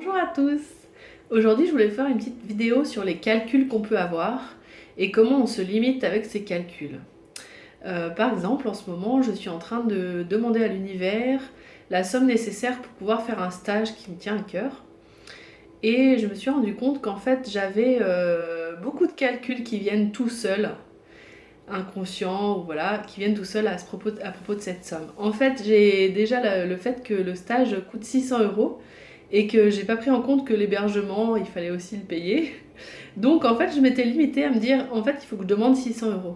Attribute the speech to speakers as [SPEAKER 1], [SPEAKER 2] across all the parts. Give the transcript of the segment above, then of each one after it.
[SPEAKER 1] Bonjour à tous! Aujourd'hui, je voulais faire une petite vidéo sur les calculs qu'on peut avoir et comment on se limite avec ces calculs. Par exemple, en ce moment, je suis en train de demander à l'univers la somme nécessaire pour pouvoir faire un stage qui me tient à cœur. Et je me suis rendu compte qu'en fait, j'avais beaucoup de calculs qui viennent tout seuls, inconscients, ou voilà, qui viennent tout seuls à propos de cette somme. En fait, j'ai déjà le fait que le stage coûte 600 € et que j'ai pas pris en compte que l'hébergement, il fallait aussi le payer. Donc en fait, je m'étais limitée à me dire, en fait, il faut que je demande 600 €.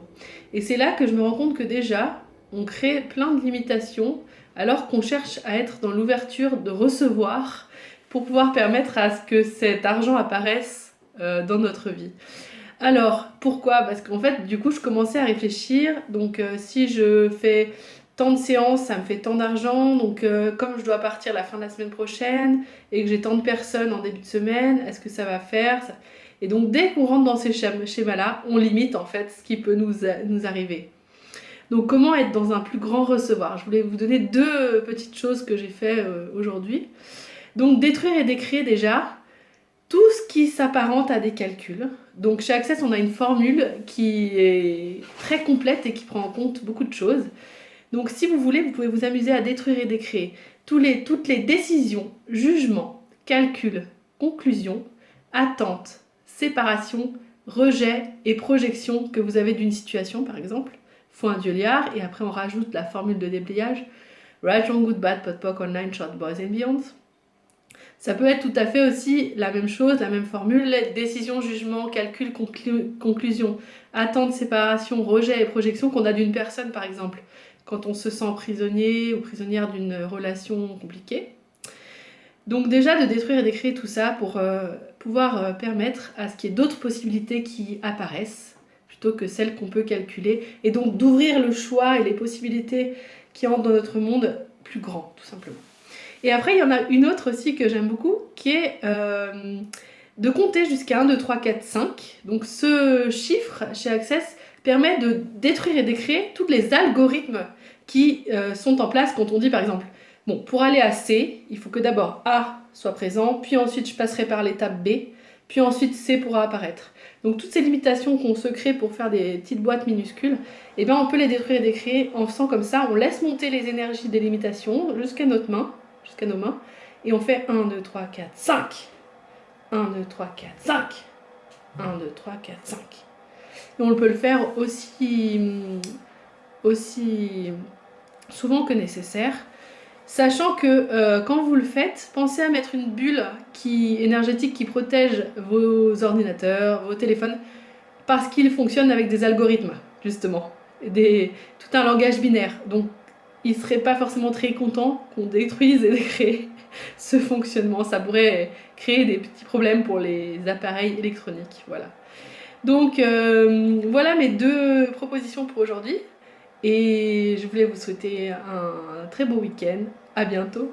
[SPEAKER 1] Et c'est là que je me rends compte que déjà, on crée plein de limitations alors qu'on cherche à être dans l'ouverture de recevoir pour pouvoir permettre à ce que cet argent apparaisse dans notre vie. Alors, pourquoi? Parce qu'en fait, du coup, je commençais à réfléchir. Donc, si je fais tant de séances, ça me fait tant d'argent. Donc, comme je dois partir la fin de la semaine prochaine et que j'ai tant de personnes en début de semaine, est-ce que ça va faire? Et donc, dès qu'on rentre dans ces schémas-là, on limite en fait ce qui peut nous arriver. Donc, comment être dans un plus grand recevoir? Je voulais vous donner deux petites choses que j'ai fait aujourd'hui. Donc, détruire et décréer déjà tout ce qui s'apparente à des calculs. Donc chez Access, on a une formule qui est très complète et qui prend en compte beaucoup de choses. Donc si vous voulez, vous pouvez vous amuser à détruire et décréer toutes les décisions, jugements, calculs, conclusions, attentes, séparations, rejets et projections que vous avez d'une situation, par exemple. Faut un dieu-liard, et après on rajoute la formule de déblayage. Right, wrong, good, bad, pot, poc, online, short, boys and beyond. Ça peut être tout à fait aussi la même chose, la même formule, décision, jugement, calcul, conclusion, attente, séparation, rejet et projection qu'on a d'une personne par exemple, quand on se sent prisonnier ou prisonnière d'une relation compliquée. Donc déjà de détruire et d'écrire tout ça pour pouvoir permettre à ce qu'il y ait d'autres possibilités qui apparaissent plutôt que celles qu'on peut calculer, et donc d'ouvrir le choix et les possibilités qui entrent dans notre monde plus grand, tout simplement. Et après, il y en a une autre aussi que j'aime beaucoup, qui est de compter jusqu'à 1, 2, 3, 4, 5. Donc ce chiffre chez Access permet de détruire et décréer tous les algorithmes qui sont en place quand on dit par exemple, bon, pour aller à C, il faut que d'abord A soit présent, puis ensuite je passerai par l'étape B, puis ensuite C pourra apparaître. Donc toutes ces limitations qu'on se crée pour faire des petites boîtes minuscules, eh ben, on peut les détruire et décréer en faisant comme ça, on laisse monter les énergies des limitations jusqu'à nos mains, et on fait 1, 2, 3, 4, 5. 1, 2, 3, 4, 5. 1, 2, 3, 4, 5. Et on peut le faire aussi souvent que nécessaire, sachant que quand vous le faites, pensez à mettre une bulle énergétique qui protège vos ordinateurs, vos téléphones, parce qu'ils fonctionnent avec des algorithmes, justement, tout un langage binaire. Donc, ils ne seraient pas forcément très contents qu'on détruise et décrée ce fonctionnement. Ça pourrait créer des petits problèmes pour les appareils électroniques. Voilà. Donc, voilà mes deux propositions pour aujourd'hui. Et je voulais vous souhaiter un très beau week-end. À bientôt.